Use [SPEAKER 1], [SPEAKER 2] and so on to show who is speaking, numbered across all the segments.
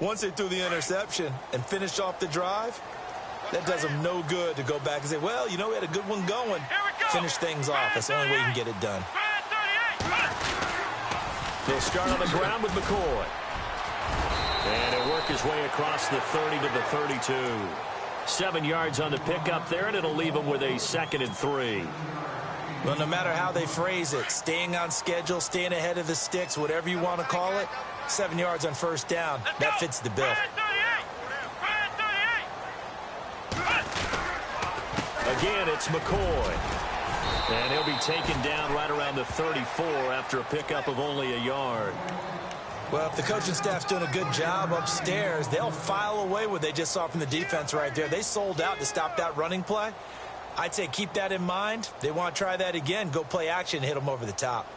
[SPEAKER 1] Once they threw the interception and finished off the drive, that does them no good to go back and say, well, you know, we had a good one going. Finish things off. That's the only way you can get it done.
[SPEAKER 2] They'll start on the ground with McCoy. And he'll work his way across the 30 to the 32. 7 yards on the pickup there, and it'll leave him with a 2nd and 3.
[SPEAKER 1] Well, no matter how they phrase it, staying on schedule, staying ahead of the sticks, whatever you want to call it, 7 yards on first down, that fits the bill.
[SPEAKER 2] Again, it's McCoy. And he'll be taken down right around the 34 after a pickup of only a yard.
[SPEAKER 1] Well, if the coaching staff's doing a good job upstairs, they'll file away what they just saw from the defense right there. They sold out to stop that running play. I'd say keep that in mind. They want to try that again. Go play action and hit them over the top.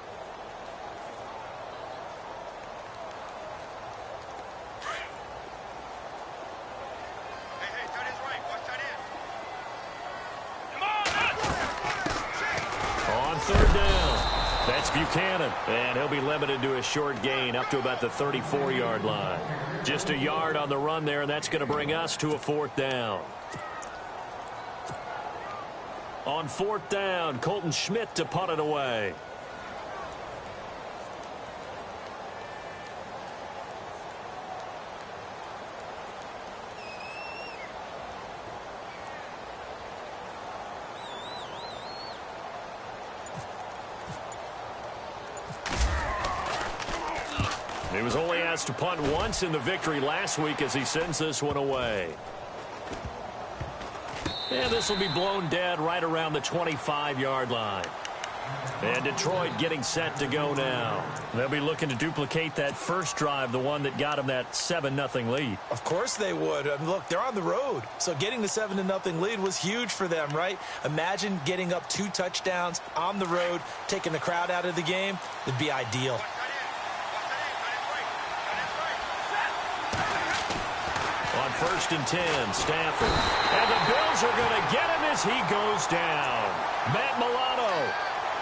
[SPEAKER 2] Third down. That's Buchanan. And he'll be limited to a short gain up to about the 34-yard line. Just a yard on the run there, and that's going to bring us to a 4th down. On 4th down, Colton Schmidt to punt it away. He was only asked to punt once in the victory last week as he sends this one away. And this will be blown dead right around the 25-yard line. And Detroit getting set to go now. They'll be looking to duplicate that first drive, the one that got them that 7-0 lead.
[SPEAKER 1] Of course they would. Look, they're on the road. So getting the 7-0 lead was huge for them, right? Imagine getting up 2 touchdowns on the road, taking the crowd out of the game. It'd be ideal.
[SPEAKER 2] On 1st and 10, Stafford. And the Bills are going to get him as he goes down. Matt Milano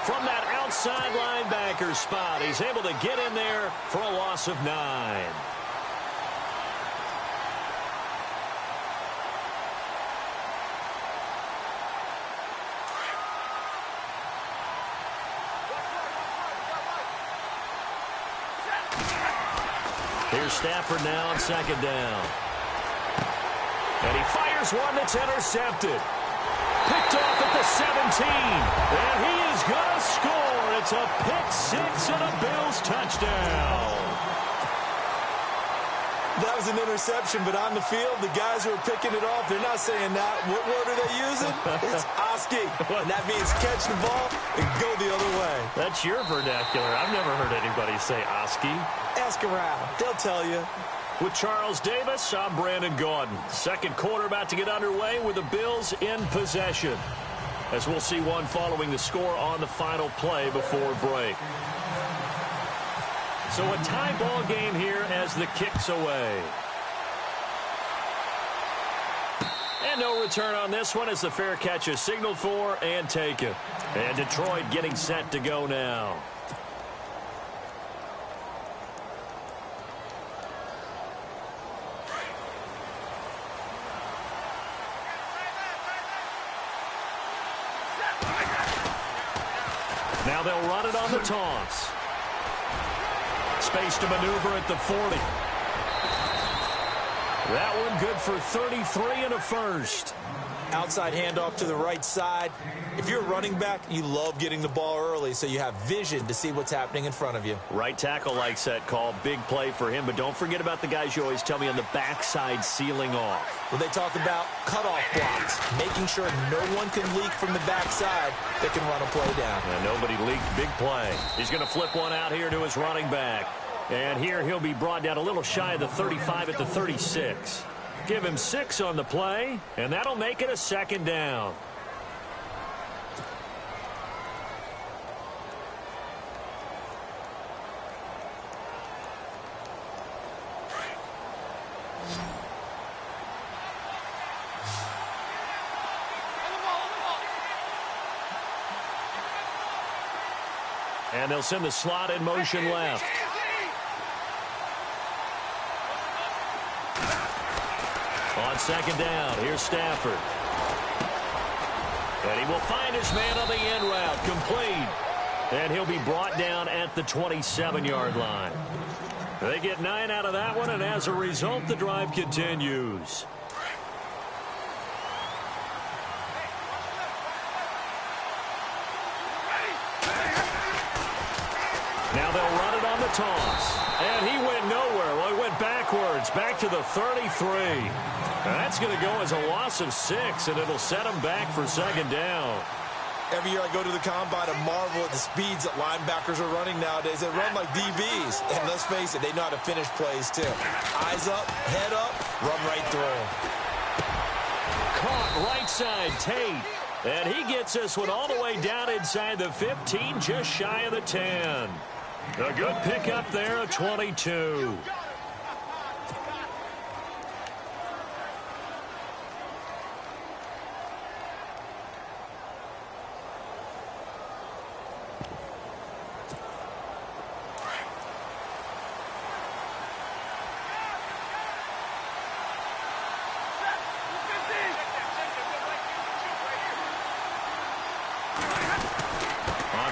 [SPEAKER 2] from that outside linebacker spot. He's able to get in there for a loss of 9. Here's Stafford now on 2nd down. And he fires one that's intercepted. Picked off at the 17. And he is going to score. It's a pick 6 and a Bills touchdown.
[SPEAKER 1] That was an interception, but on the field, the guys who are picking it off, they're not saying that. What word are they using? It's Oski. And that means catch the ball and go the other way.
[SPEAKER 2] That's your vernacular. I've never heard anybody say Oski.
[SPEAKER 1] Ask around. They'll tell you.
[SPEAKER 2] With Charles Davis, I'm Brandon Gaudin. Second quarter about to get underway with the Bills in possession. As we'll see one following the score on the final play before break. So a tie ball game here as the kick's away. And no return on this one as the fair catch is signaled for and taken. And Detroit getting set to go now. Now they'll run it on the toss. Space to maneuver at the 40. That one good for 33 and a first.
[SPEAKER 1] Outside handoff to the right side. If you're a running back, you love getting the ball early so you have vision to see what's happening in front of you.
[SPEAKER 2] Right tackle likes that call. Big play for him, but don't forget about the guys you always tell me on the backside sealing off.
[SPEAKER 1] Well, they talk about cutoff blocks, making sure no one can leak from the backside that can run a play down.
[SPEAKER 2] And nobody leaked. Big play. He's going to flip one out here to his running back. And here he'll be brought down a little shy of the 35 at the 36. Give him 6 on the play, and that'll make it a 2nd down. And they'll send the slot in motion left. On second down, here's Stafford. And he will find his man on the end route, complete. And he'll be brought down at the 27-yard line. They get 9 out of that one, and as a result, the drive continues. Now they'll run it on the toss. And he went nowhere. Well, he went backwards, back to the 33. That's going to go as a loss of 6, and it'll set him back for second down.
[SPEAKER 1] Every year I go to the combine and marvel at the speeds that linebackers are running nowadays. They run like DBs. And let's face it, they know how to finish plays too. Eyes up, head up, run right through them.
[SPEAKER 2] Caught right side, Tate. And he gets this one all the way down inside the 15, just shy of the 10. A good pickup there, a 22.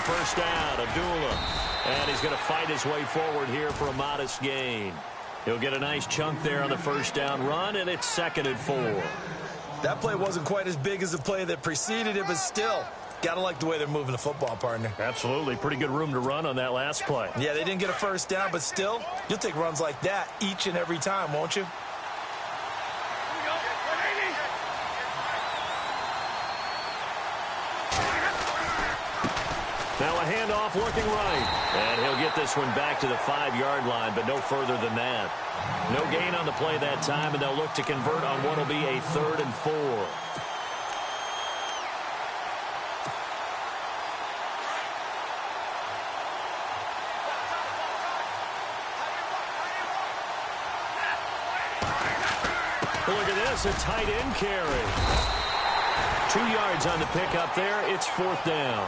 [SPEAKER 2] First down, Abdullah. And he's going to fight his way forward here for a modest gain. He'll get a nice chunk there on the first down run, and it's 2nd and 4.
[SPEAKER 1] That play wasn't quite as big as the play that preceded it, but still, got to like the way they're moving the football, partner.
[SPEAKER 2] Absolutely. Pretty good room to run on that last play.
[SPEAKER 1] Yeah, they didn't get a first down, but still, you'll take runs like that each and every time, won't you?
[SPEAKER 2] Now a handoff looking right. And he'll get this one back to the 5-yard line, but no further than that. No gain on the play that time, and they'll look to convert on what will be a 3rd and 4. Look at this, a tight end carry. 2 yards on the pickup there. It's 4th down.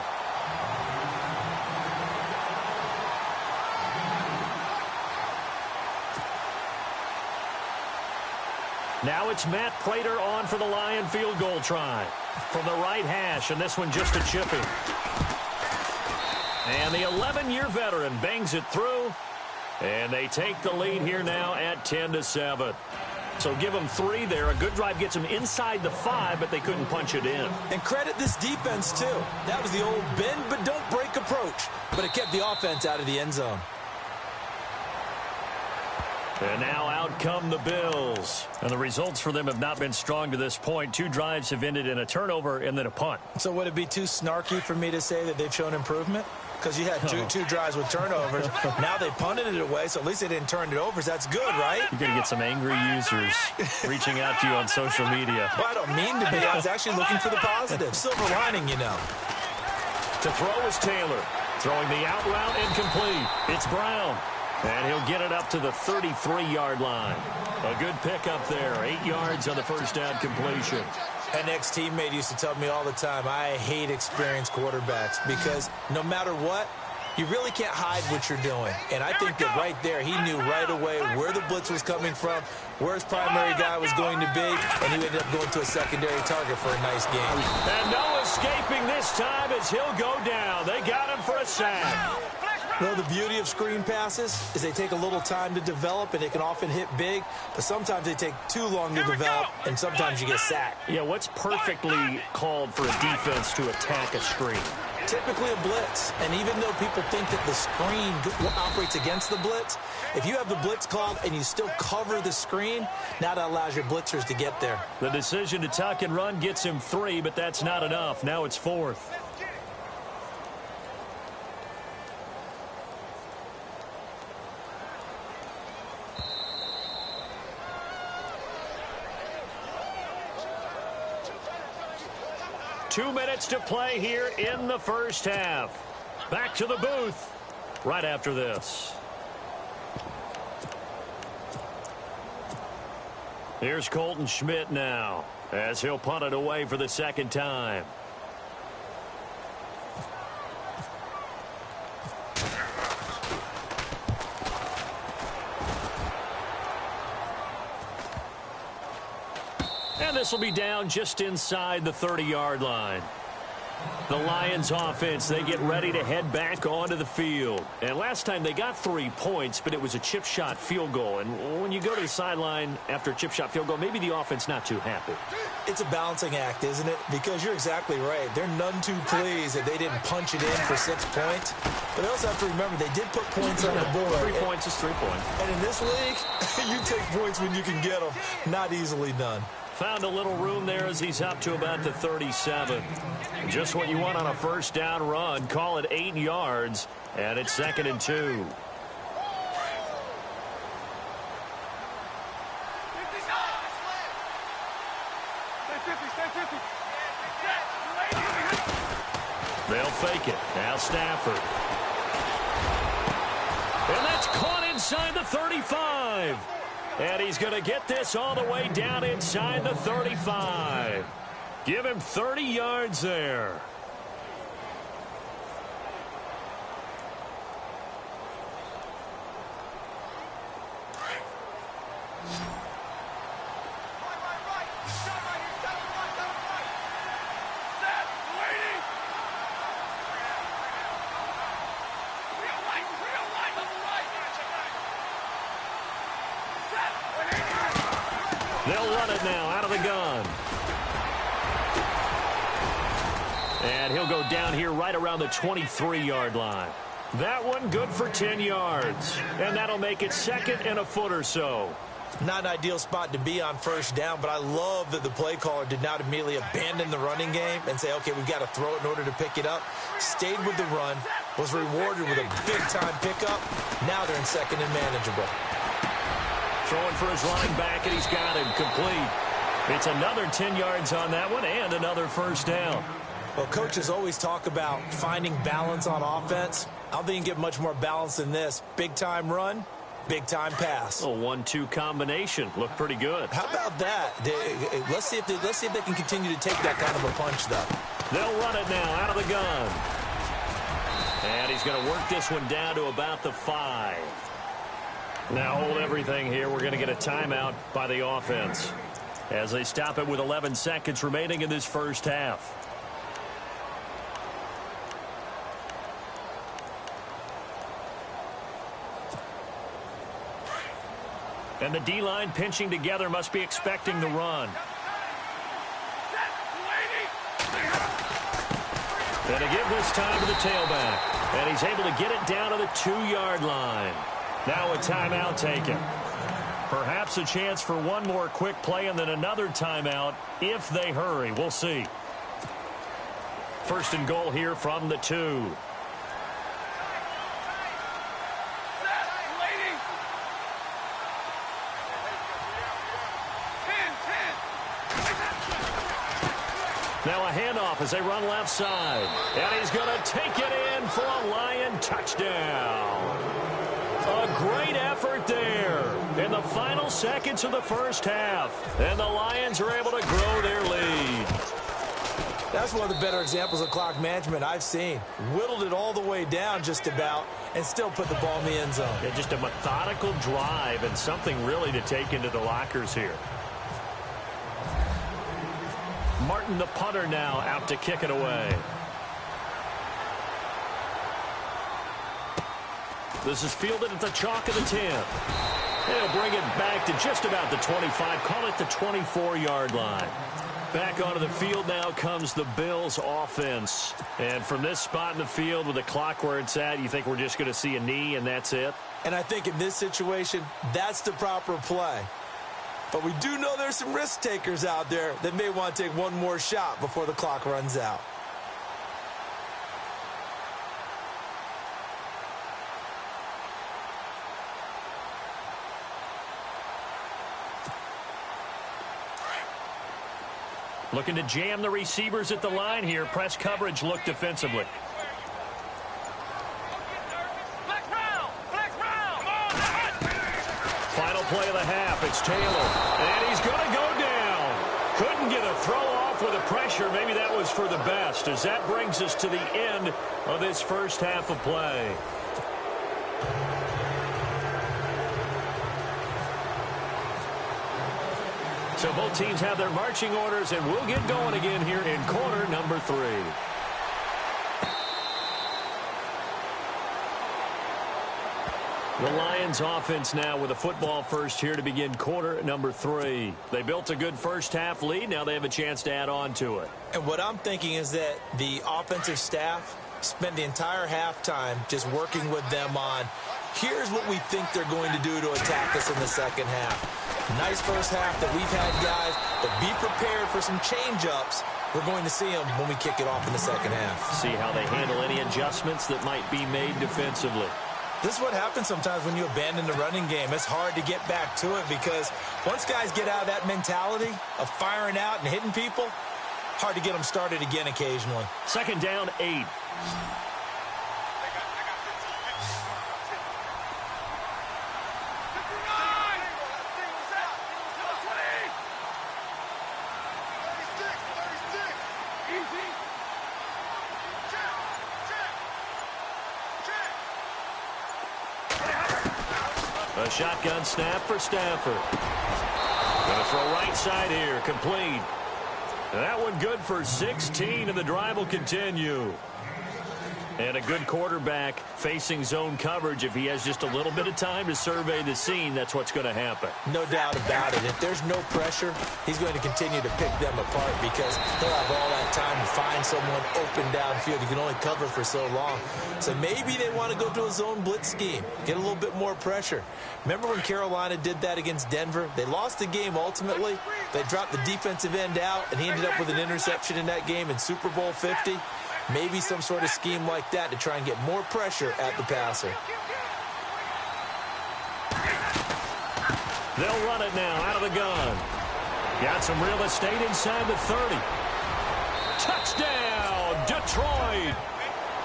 [SPEAKER 2] Now it's Matt Prater on for the Lion field goal try. From the right hash, and this one just a chipping. And the 11-year veteran bangs it through. And they take the lead here now at 10-7. So give them 3 there. A good drive gets them inside the 5, but they couldn't punch it in.
[SPEAKER 1] And credit this defense, too. That was the old bend but don't break approach. But it kept the offense out of the end zone.
[SPEAKER 2] And now out come the Bills. And the results for them have not been strong to this point. 2 drives have ended in a turnover and then a punt.
[SPEAKER 1] So would it be too snarky for me to say that they've shown improvement? Because you had two drives with turnovers. Now they punted it away, so at least they didn't turn it over. So that's good, right?
[SPEAKER 2] You're going to get some angry users reaching out to you on social media.
[SPEAKER 1] Well, I don't mean to be. I was actually looking for the positive. Silver lining, you know.
[SPEAKER 2] To throw is Taylor. Throwing the out route incomplete. It's Brown. And he'll get it up to the 33-yard line. A good pickup there. 8 yards on the first down completion.
[SPEAKER 1] An ex-teammate used to tell me all the time, I hate experienced quarterbacks because no matter what, you really can't hide what you're doing. And I think that right there, he knew right away where the blitz was coming from, where his primary guy was going to be, and he ended up going to a secondary target for a nice game.
[SPEAKER 2] And no escaping this time as he'll go down. They got him for a sack.
[SPEAKER 1] Well, the beauty of screen passes is they take a little time to develop, and they can often hit big, but sometimes they take too long to develop, and sometimes you get sacked.
[SPEAKER 2] Yeah, what's perfectly called for a defense to attack a screen?
[SPEAKER 1] Typically a blitz, and even though people think that the screen operates against the blitz, if you have the blitz called and you still cover the screen, now that allows your blitzers to get there.
[SPEAKER 2] The decision to tuck and run gets him 3, but that's not enough. Now it's 4th. Two minutes to play here in the first half. Back to the booth right after this. Here's Colton Schmidt now as he'll punt it away for the second time. And this will be down just inside the 30-yard line. The Lions offense, they get ready to head back onto the field. And last time they got 3 points, but it was a chip shot field goal. And when you go to the sideline after a chip shot field goal, maybe the offense not too happy.
[SPEAKER 1] It's a balancing act, isn't it? Because you're exactly right. They're none too pleased that they didn't punch it in for 6 points. But they also have to remember they did put points on the board.
[SPEAKER 2] 3 points is 3 points.
[SPEAKER 1] And in this league, you take points when you can get them. Not easily done.
[SPEAKER 2] Found a little room there as he's up to about the 37. Just what you want on a first down run. Call it 8 yards, and it's 2nd and 2. They'll fake it. Now Stafford. And that's caught inside the 35. And he's going to get this all the way down inside the 35. Give him 30 yards there. They'll run it now out of the gun. And he'll go down here right around the 23-yard line. That one good for 10 yards. And that'll make it 2nd and a foot or so.
[SPEAKER 1] Not an ideal spot to be on first down, but I love that the play caller did not immediately abandon the running game and say, okay, we've got to throw it in order to pick it up. Stayed with the run, was rewarded with a big-time pickup. Now they're in 2nd and manageable.
[SPEAKER 2] Throwing for his running back, and he's got him complete. It's another 10 yards on that one and another first down.
[SPEAKER 1] Well, coaches always talk about finding balance on offense. I don't think you can get much more balance than this. Big-time run, big-time pass.
[SPEAKER 2] A 1-2 combination. Looked pretty good.
[SPEAKER 1] How about that? Let's see if they can continue to take that kind of a punch, though.
[SPEAKER 2] They'll run it now out of the gun. And he's going to work this one down to about the 5. Now hold everything here. We're going to get a timeout by the offense as they stop it with 11 seconds remaining in this first half. And the D-line pinching together, must be expecting the run. And a give this time to the tailback. And he's able to get it down to the 2-yard line. Now a timeout taken. Perhaps a chance for one more quick play and then another timeout if they hurry. We'll see. 1st and goal here from the 2. Now a handoff as they run left side. And he's going to take it in for a Lion touchdown. A great effort there in the final seconds of the first half. And the Lions are able to grow their lead.
[SPEAKER 1] That's one of the better examples of clock management I've seen. Whittled it all the way down just about and still put the ball in the end zone.
[SPEAKER 2] Yeah, just a methodical drive and something really to take into the lockers here. Martin, the punter, now out to kick it away. This is fielded at the chalk of the 10. They'll bring it back to just about the 25. Call it the 24-yard line. Back onto the field now comes the Bills offense. And from this spot in the field with the clock where it's at, you think we're just going to see a knee and that's it?
[SPEAKER 1] And I think in this situation, that's the proper play. But we do know there's some risk takers out there that may want to take one more shot before the clock runs out.
[SPEAKER 2] Looking to jam the receivers at the line here. Press coverage look defensively. Final play of the half. It's Taylor. And he's going to go down. Couldn't get a throw off with the pressure. Maybe that was for the best, as that brings us to the end of this first half of play. So both teams have their marching orders, and we'll get going again here in quarter number 3. The Lions offense now with a football first here to begin quarter number 3. They built a good first half lead. Now they have a chance to add on to it.
[SPEAKER 1] And what I'm thinking is that the offensive staff spent the entire halftime just working with them on, here's what we think they're going to do to attack us in the second half. Nice first half that we've had, guys, but be prepared for some change-ups. We're going to see them when we kick it off in the second half.
[SPEAKER 2] See how they handle any adjustments that might be made defensively.
[SPEAKER 1] This is what happens sometimes when you abandon the running game. It's hard to get back to it because once guys get out of that mentality of firing out and hitting people, hard to get them started again occasionally.
[SPEAKER 2] Second down, 8. A shotgun snap for Stafford. Going to throw right side here. Complete. That one good for 16, and the drive will continue. And a good quarterback facing zone coverage. If he has just a little bit of time to survey the scene, that's what's going to happen.
[SPEAKER 1] No doubt about it. If there's no pressure, he's going to continue to pick them apart because he'll have all that time to find someone open downfield. He can only cover for so long. So maybe they want to go to a zone blitz scheme, get a little bit more pressure. Remember when Carolina did that against Denver? They lost the game ultimately. They dropped the defensive end out, and he ended up with an interception in that game in Super Bowl 50. Maybe some sort of scheme like that to try and get more pressure at the passer.
[SPEAKER 2] They'll run it now out of the gun. Got some real estate inside the 30. Touchdown, Detroit.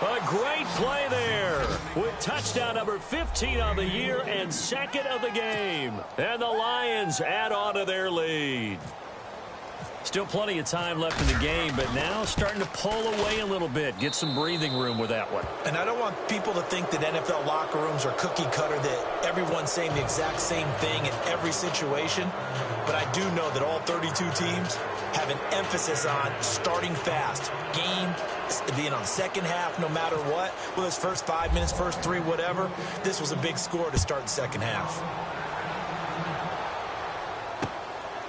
[SPEAKER 2] A great play there with touchdown number 15 on the year and second of the game. And the Lions add on to their lead. Still plenty of time left in the game, but now starting to pull away a little bit. Get some breathing room with that one.
[SPEAKER 1] And I don't want people to think that NFL locker rooms are cookie cutter, that everyone's saying the exact same thing in every situation. But I do know that all 32 teams have an emphasis on starting fast. Game being on second half no matter what. Whether it's first 5 minutes, first 3, whatever. This was a big score to start the second half.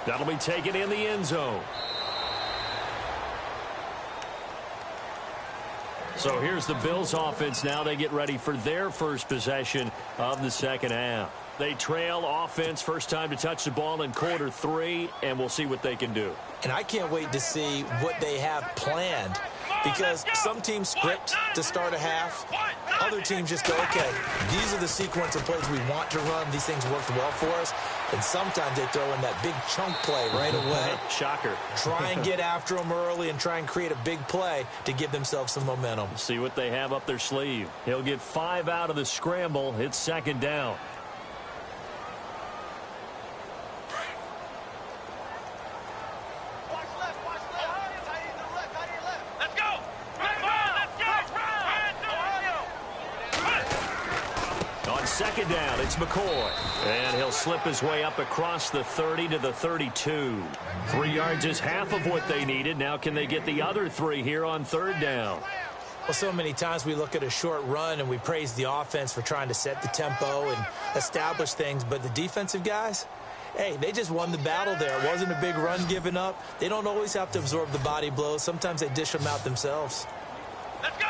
[SPEAKER 2] That'll be taken in the end zone. So here's the Bills offense now. They get ready for their first possession of the second half. They trail offense first time to touch the ball in quarter 3, and we'll see what they can do.
[SPEAKER 1] And I can't wait to see what they have planned because some teams script to start a half. Other teams just go, okay, these are the sequence of plays we want to run. These things worked well for us. And sometimes they throw in that big chunk play right away.
[SPEAKER 2] Shocker.
[SPEAKER 1] Try and get after them early and try and create a big play to give themselves some momentum.
[SPEAKER 2] See what they have up their sleeve. He'll get 5 out of the scramble. It's second down. Second down, it's McCoy. And he'll slip his way up across the 30 to the 32. 3 yards is half of what they needed. Now can they get the other 3 here on third down?
[SPEAKER 1] Well, so many times we look at a short run and we praise the offense for trying to set the tempo and establish things. But the defensive guys, hey, they just won the battle there. It wasn't a big run given up. They don't always have to absorb the body blows. Sometimes they dish them out themselves.
[SPEAKER 3] Let's go!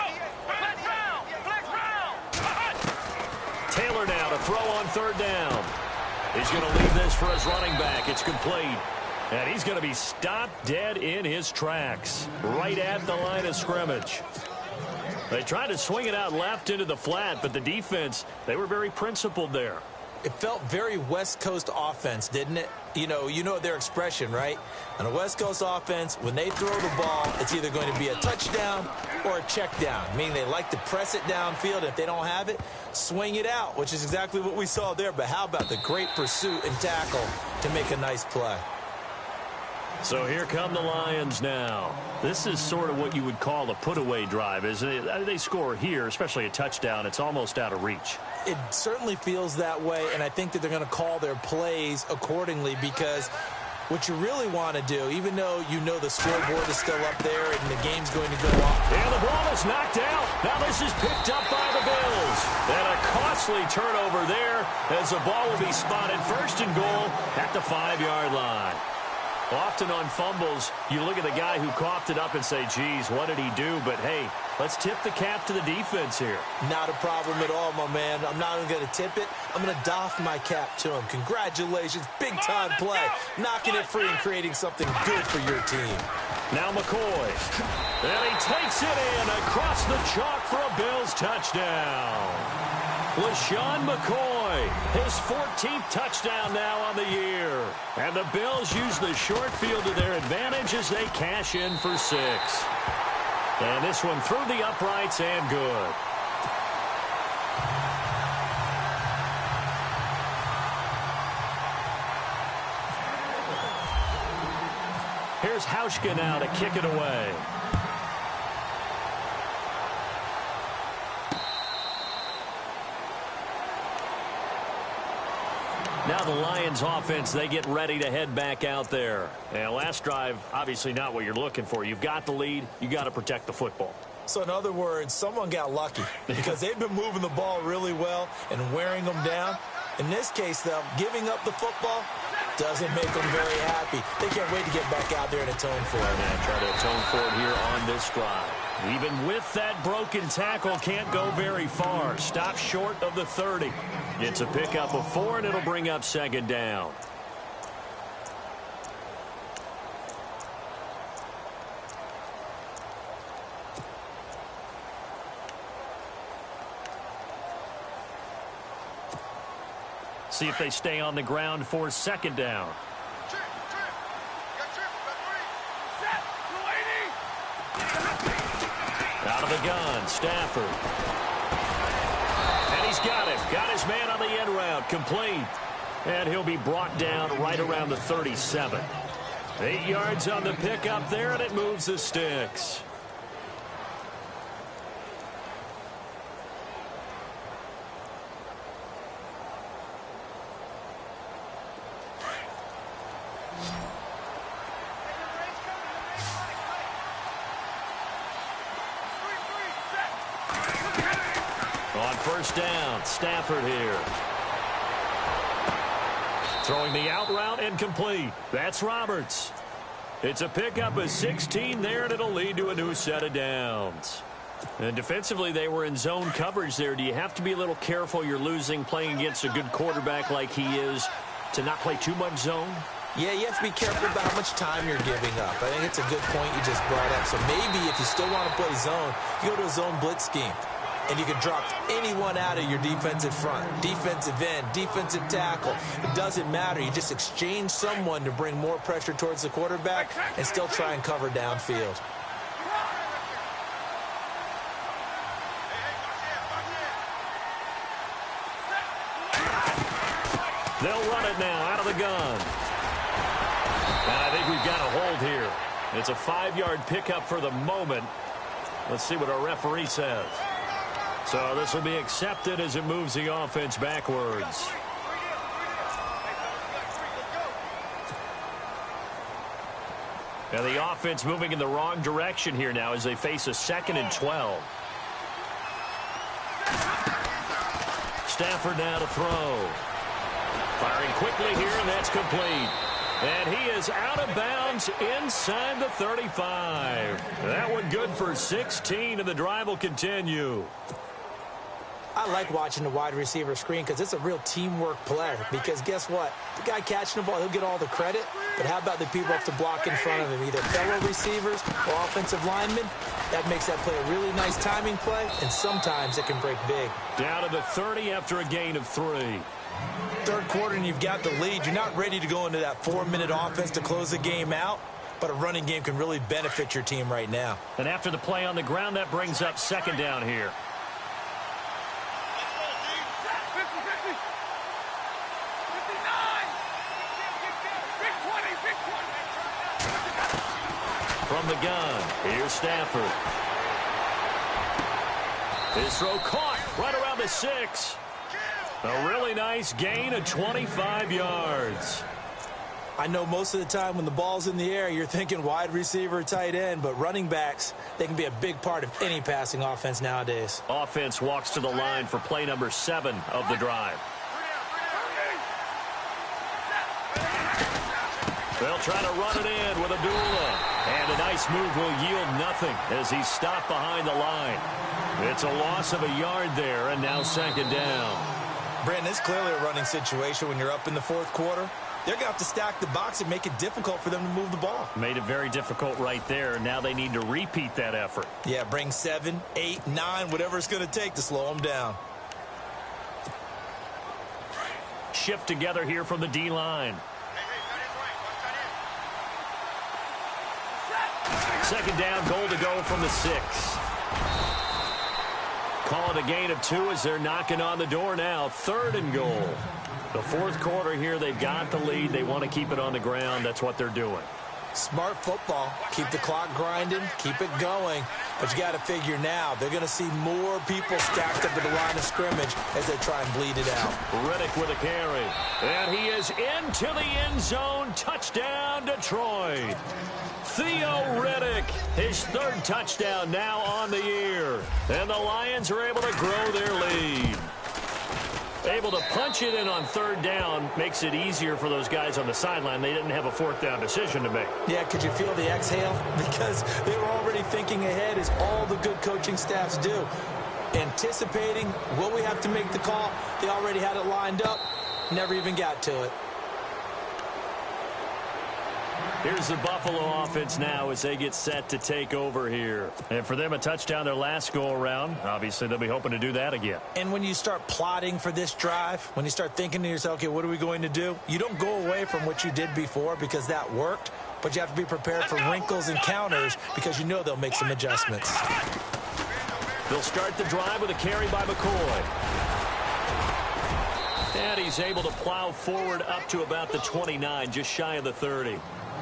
[SPEAKER 2] Taylor now to throw on third down. He's going to leave this for his running back. It's complete. And he's going to be stopped dead in his tracks, right at the line of scrimmage. They tried to swing it out left into the flat, but the defense, they were very principled there.
[SPEAKER 1] It felt very West Coast offense, didn't it? You know their expression, right? On a West Coast offense, when they throw the ball, it's either going to be a touchdown or a check down, meaning they like to press it downfield. If they don't have it, swing it out, which is exactly what we saw there. But how about the great pursuit and tackle to make a nice play?
[SPEAKER 2] So here come the Lions now. This is sort of what you would call a put-away drive, isn't it? They score here, especially a touchdown. It's almost out of reach.
[SPEAKER 1] It certainly feels that way, and I think that they're going to call their plays accordingly because What you really want to do, even though you know the scoreboard is still up there and the game's going to go on.
[SPEAKER 2] And the ball is knocked out. Now this is picked up by the Bills. And a costly turnover there as the ball will be spotted first and goal at the 5-yard line. Often on fumbles, you look at the guy who coughed it up and say, geez, what did he do? But, hey, let's tip the cap to the defense here.
[SPEAKER 1] Not a problem at all, my man. I'm not even going to tip it. I'm going to doff my cap to him. Congratulations. Big-time play. Knocking it free and creating something good for your team.
[SPEAKER 2] Now McCoy. And he takes it in across the chalk for a Bills touchdown. LaShawn McCoy, his 14th touchdown now on the year. And the Bills use the short field to their advantage as they cash in for 6. And this one through the uprights and good. Here's Hauschka now to kick it away. Now the Lions offense, they get ready to head back out there. And last drive, obviously not what you're looking for. You've got the lead. You got to protect the football.
[SPEAKER 1] So in other words, someone got lucky because they've been moving the ball really well and wearing them down. In this case, though, giving up the football doesn't make them very happy. They can't wait to get back out there and atone for it.
[SPEAKER 2] And try to atone for it here on this drive. Even with that broken tackle, can't go very far. Stop short of the 30. It's a pickup of 4, and it'll bring up second down. See if they stay on the ground for second down. Out of the gun, Stafford. And he's got him. Got his man on the end route. Complete. And he'll be brought down right around the 37. 8 yards on the pickup there, and it moves the sticks. On first down, Stafford here. Throwing the out route and complete. That's Roberts. It's a pickup of 16 there, and it'll lead to a new set of downs. And defensively, they were in zone coverage there. Do you have to be a little careful you're losing playing against a good quarterback like he is to not play too much zone?
[SPEAKER 1] Yeah, you have to be careful about how much time you're giving up. I think it's a good point you just brought up. So maybe if you still want to play zone, you go to a zone blitz scheme. And you can drop anyone out of your defensive front, defensive end, defensive tackle. It doesn't matter. You just exchange someone to bring more pressure towards the quarterback and still try and cover downfield.
[SPEAKER 2] They'll run it now out of the gun. And I think we've got a hold here. It's a 5-yard pickup for the moment. Let's see what our referee says. So this will be accepted as it moves the offense backwards. And the offense moving in the wrong direction here now as they face a 2nd and 12. Stafford now to throw. Firing quickly here, and that's complete. And he is out of bounds inside the 35. That one good for 16, and the drive will continue.
[SPEAKER 1] I like watching the wide receiver screen because it's a real teamwork play. Because guess what? The guy catching the ball, he'll get all the credit. But how about the people up to block in front of him, either fellow receivers or offensive linemen? That makes that play a really nice timing play, and sometimes it can break big.
[SPEAKER 2] Down to the 30 after a gain of 3.
[SPEAKER 1] Third quarter and you've got the lead. You're not ready to go into that 4-minute offense to close the game out. But a running game can really benefit your team right now.
[SPEAKER 2] And after the play on the ground, that brings up second down here. From the gun, here's Stafford. His throw caught right around the 6. A really nice gain of 25 yards.
[SPEAKER 1] I know most of the time when the ball's in the air, you're thinking wide receiver, tight end, but running backs, they can be a big part of any passing offense nowadays.
[SPEAKER 2] Offense walks to the line for play number 7 of the drive. They'll try to run it in with Abdullah. And a nice move will yield nothing as he's stopped behind the line. It's a loss of a yard there, and now second down.
[SPEAKER 1] Brandon, it's clearly a running situation when you're up in the fourth quarter. They're going to have to stack the box and make it difficult for them to move the ball.
[SPEAKER 2] Made it very difficult right there. Now they need to repeat that effort.
[SPEAKER 1] Yeah, bring 7, 8, 9, whatever it's going to take to slow them down.
[SPEAKER 2] Shift together here from the D-line. Second down, goal to go from the 6. Call it a gain of 2 as they're knocking on the door now. 3rd and goal. The fourth quarter here, they've got the lead. They want to keep it on the ground. That's what they're doing.
[SPEAKER 1] Smart football. Keep the clock grinding. Keep it going. But you got to figure now, they're going to see more people stacked up at the line of scrimmage as they try and bleed it out.
[SPEAKER 2] Riddick with a carry. And he is into the end zone. Touchdown, Detroit. Theo Riddick, his 3rd touchdown now on the year. And the Lions are able to grow their lead. Able to punch it in on 3rd down makes it easier for those guys on the sideline. They didn't have a 4th down decision to make.
[SPEAKER 1] Yeah, could you feel the exhale? Because they were already thinking ahead, as all the good coaching staffs do. Anticipating, will we have to make the call? They already had it lined up, never even got to it.
[SPEAKER 2] Here's the Buffalo offense now as they get set to take over here. And for them, a touchdown their last go-around. Obviously, they'll be hoping to do that again.
[SPEAKER 1] And when you start plotting for this drive, when you start thinking to yourself, okay, what are we going to do? You don't go away from what you did before because that worked, but you have to be prepared for wrinkles and counters because you know they'll make some adjustments.
[SPEAKER 2] They'll start the drive with a carry by McCoy. And he's able to plow forward up to about the 29, just shy of the 30.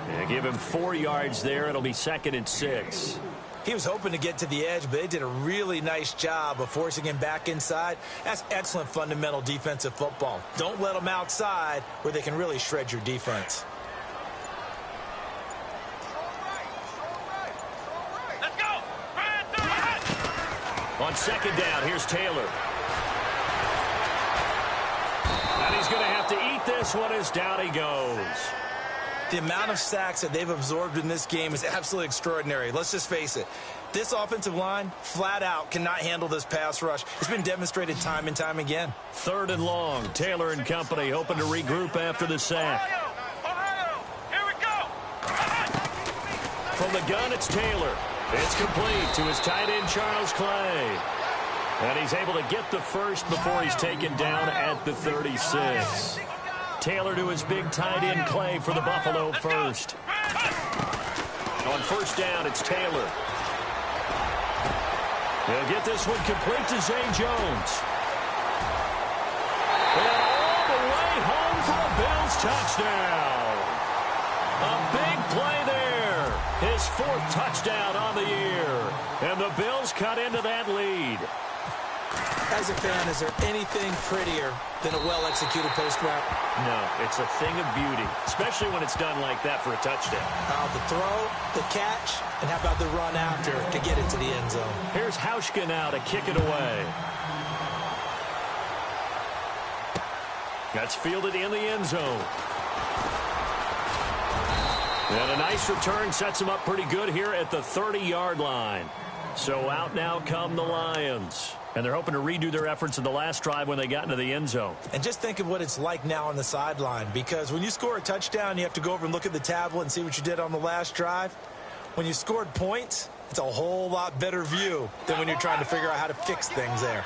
[SPEAKER 2] Yeah, give him 4 yards there. It'll be 2nd and 6.
[SPEAKER 1] He was hoping to get to the edge, but they did a really nice job of forcing him back inside. That's excellent fundamental defensive football. Don't let them outside where they can really shred your defense.
[SPEAKER 3] Let's go!
[SPEAKER 2] On 2nd down, here's Taylor. And he's going to have to eat this one as down he goes.
[SPEAKER 1] The amount of sacks that they've absorbed in this game is absolutely extraordinary. Let's just face it. This offensive line, flat out, cannot handle this pass rush. It's been demonstrated time and time again.
[SPEAKER 2] 3rd and long. Taylor and company hoping to regroup after the sack.
[SPEAKER 3] Ohio! Here we go!
[SPEAKER 2] From the gun, it's Taylor. It's complete to his tight end, Charles Clay. And he's able to get the first before he's taken down at the 36. Taylor to his big tight end, Clay, for the Buffalo first. On 1st down, it's Taylor. He'll get this one complete to Zay Jones. And all the way home for a Bills touchdown. A big play there. His 4th touchdown on the year. And the Bills cut into that lead.
[SPEAKER 1] As a fan, is there anything prettier than a well-executed post route?
[SPEAKER 2] No, it's a thing of beauty, especially when it's done like that for a touchdown.
[SPEAKER 1] The throw, the catch, and how about the run after to get it to the end zone?
[SPEAKER 2] Here's Hauschka now to kick it away. That's fielded in the end zone. And a nice return sets him up pretty good here at the 30-yard line. So out now come the Lions. And they're hoping to redo their efforts in the last drive when they got into the end zone.
[SPEAKER 1] And just think of what it's like now on the sideline, because when you score a touchdown, you have to go over and look at the tablet and see what you did on the last drive. When you scored points, it's a whole lot better view than when you're trying to figure out how to fix things there.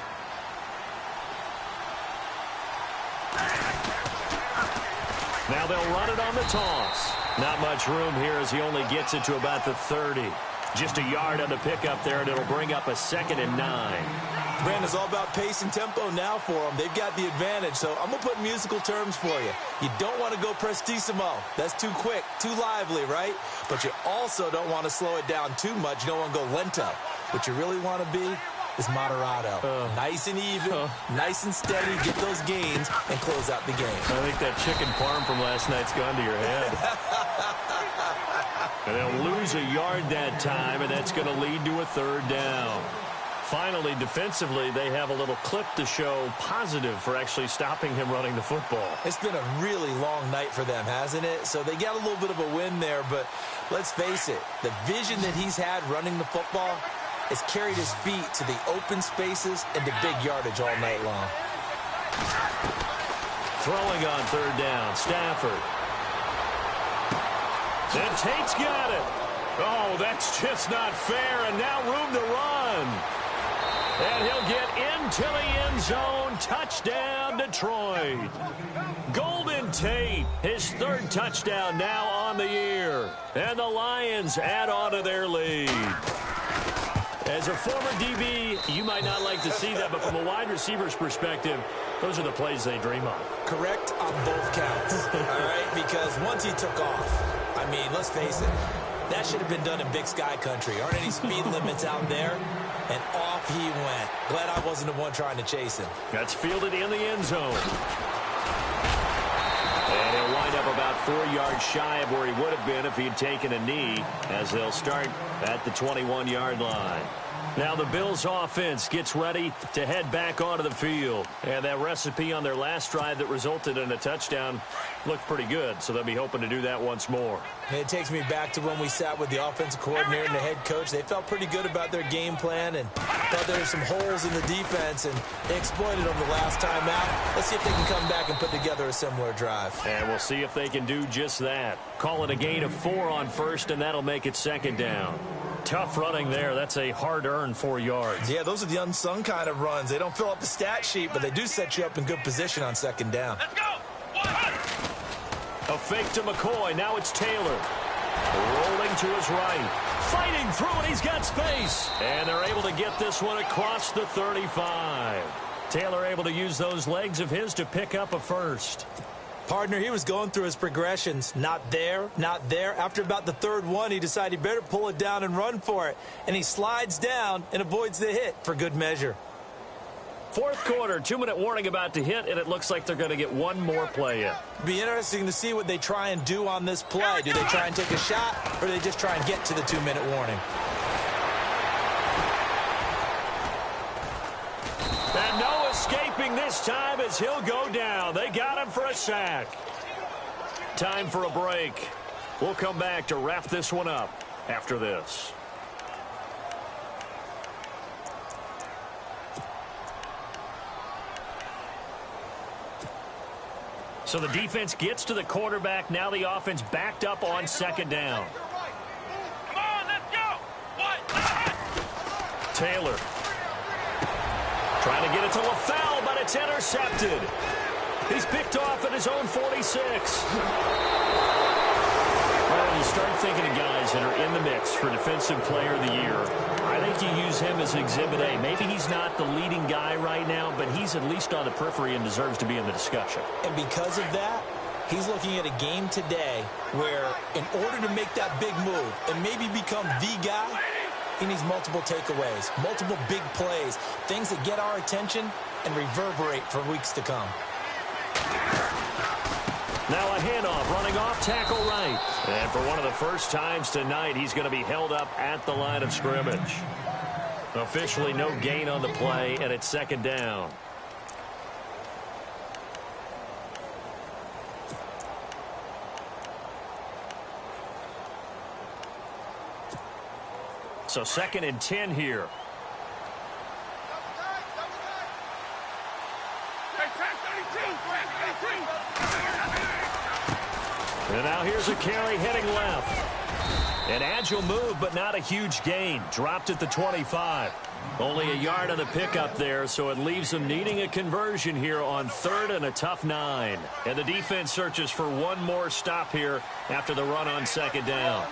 [SPEAKER 2] Now they'll run it on the toss. Not much room here as he only gets it to about the 30. Just a yard on the pickup there, and it'll bring up a 2nd and 9.
[SPEAKER 1] Brandon, it's all about pace and tempo now for them. They've got the advantage, so I'm going to put musical terms for you. You don't want to go prestissimo. That's too quick, too lively, right? But you also don't want to slow it down too much. You don't want to go lento. What you really want to be is Moderado. Nice and even, nice and steady, get those gains, and close out the game.
[SPEAKER 2] I think that chicken parm from last night's gone to your head. And they'll lose a yard that time, and that's going to lead to a third down. Finally, defensively, they have a little clip to show positive for actually stopping him running the football.
[SPEAKER 1] It's been a really long night for them, hasn't it? So they got a little bit of a win there, but let's face it, the vision that he's had running the football has carried his feet to the open spaces and the big yardage all night long.
[SPEAKER 2] Throwing on third down, Stafford. And Tate's got it. Oh, that's just not fair, and now room to run. And he'll get into the end zone. Touchdown, Detroit. Golden Tate, his third touchdown now on the year. And the Lions add on to their lead. As a former DB, you might not like to see that, but from a wide receiver's perspective, those are the plays they dream of.
[SPEAKER 1] Correct on both counts, all right? Because once he took off, I mean, let's face it, that should have been done in Big Sky country. Aren't any speed limits out there? And off he went. Glad I wasn't the one trying to chase him.
[SPEAKER 2] That's fielded in the end zone. And he'll wind up about 4 yards shy of where he would have been if he'd taken a knee, as they'll start at the 21-yard line. Now the Bills offense gets ready to head back onto the field. And that recipe on their last drive that resulted in a touchdown looked pretty good, so they'll be hoping to do that once more.
[SPEAKER 1] And it takes me back to when we sat with the offensive coordinator and the head coach. They felt pretty good about their game plan and thought there were some holes in the defense, and they exploited them the last time out. Let's see if they can come back and put together a similar drive.
[SPEAKER 2] And we'll see if they can do just that. Call it a gain of 4 on first, and that'll make it second down. Tough running there. That's a hard-earned 4 yards.
[SPEAKER 1] Yeah, those are the unsung kind of runs. They don't fill up the stat sheet, but they do set you up in good position on second down.
[SPEAKER 3] Let's go.
[SPEAKER 2] A fake to McCoy. Now it's Taylor. Rolling to his right. Fighting through, and he's got space. And they're able to get this one across the 35. Taylor able to use those legs of his to pick up a first.
[SPEAKER 1] Partner, he was going through his progressions. Not there, not there. After about the third one, he decided he better pull it down and run for it. And he slides down and avoids the hit for good measure.
[SPEAKER 2] Fourth quarter, 2-minute warning about to hit, and it looks like they're going to get one more play in.
[SPEAKER 1] Be interesting to see what they try and do on this play. Do they try and take a shot, or do they just try and get to the 2-minute warning?
[SPEAKER 2] And no escaping this time as he'll go down. They got him for a sack. Time for a break. We'll come back to wrap this one up after this. So the defense gets to the quarterback. Now the offense backed up on second down.
[SPEAKER 3] Come on, let's go.
[SPEAKER 2] Taylor. Trying to get it to LaFell, but it's intercepted. He's picked off at his own 46. Well, when you start thinking of guys that are in the mix for Defensive Player of the Year, I think you use him as Exhibit A. Maybe he's not the leading guy right now, but he's at least on the periphery and deserves to be in the discussion.
[SPEAKER 1] And because of that, he's looking at a game today where in order to make that big move and maybe become the guy, he needs multiple takeaways, multiple big plays, things that get our attention and reverberate for weeks to come.
[SPEAKER 2] Now a handoff, running off tackle right. And for one of the first times tonight, he's going to be held up at the line of scrimmage. Officially no gain on the play, and it's second down. So 2nd and 10 here. And now here's a carry heading left. An agile move, but not a huge gain. Dropped at the 25. Only a yard on the pickup there, so it leaves them needing a conversion here on 3rd and a tough 9. And the defense searches for one more stop here after the run on second down.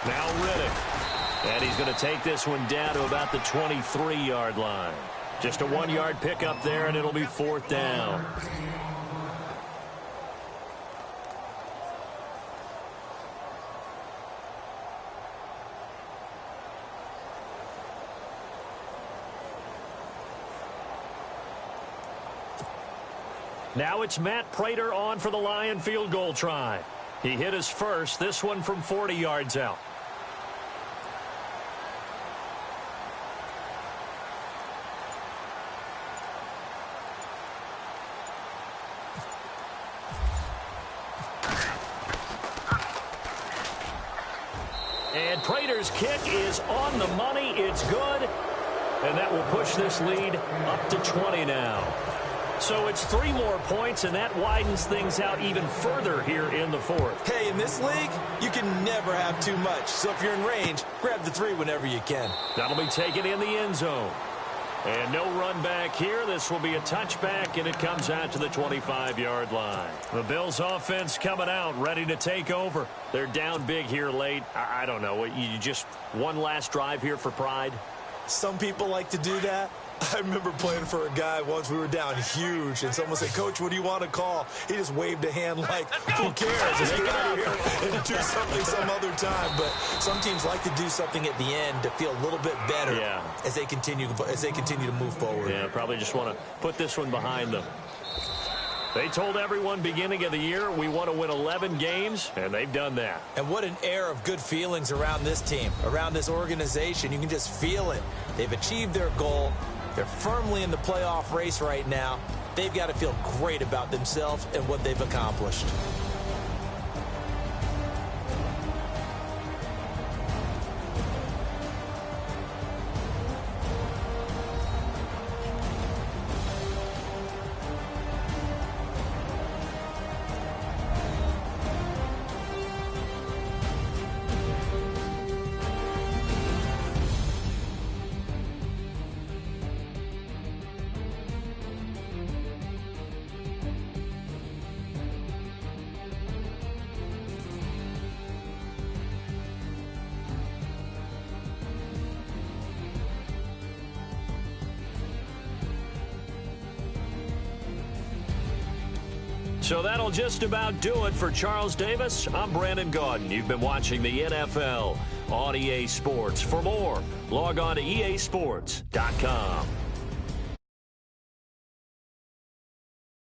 [SPEAKER 2] Now Riddick. And he's going to take this one down to about the 23-yard line. Just a 1-yard pickup there, and it'll be 4th down. Now it's Matt Prater on for the Lion field goal try. He hit his first, this one from 40 yards out. And Prater's kick is on the money. It's good. And that will push this lead up to 20 now. So it's 3 more points, and that widens things out even further here in the fourth.
[SPEAKER 1] Hey, in this league, you can never have too much. So if you're in range, grab the 3 whenever you can.
[SPEAKER 2] That'll be taken in the end zone. And no run back here. This will be a touchback, and it comes out to the 25-yard line. The Bills offense coming out, ready to take over. They're down big here late. I don't know. You just one last drive here for pride?
[SPEAKER 1] Some people like to do that. I remember playing for a guy once. We were down huge, and someone said, "Coach, what do you want to call?" He just waved a hand like, "Who cares? Just get out of here and do something some other time." But some teams like to do something at the end to feel a little bit better as they continue to move forward.
[SPEAKER 2] Yeah, probably just want to put this one behind them. They told everyone beginning of the year we want to win 11 games, and they've done that.
[SPEAKER 1] And what an air of good feelings around this team, around this organization. You can just feel it. They've achieved their goal. They're firmly in the playoff race right now. They've got to feel great about themselves and what they've accomplished.
[SPEAKER 2] So that'll just about do it for Charles Davis. I'm Brandon Gaudin. You've been watching the NFL on EA Sports. For more, log on to easports.com.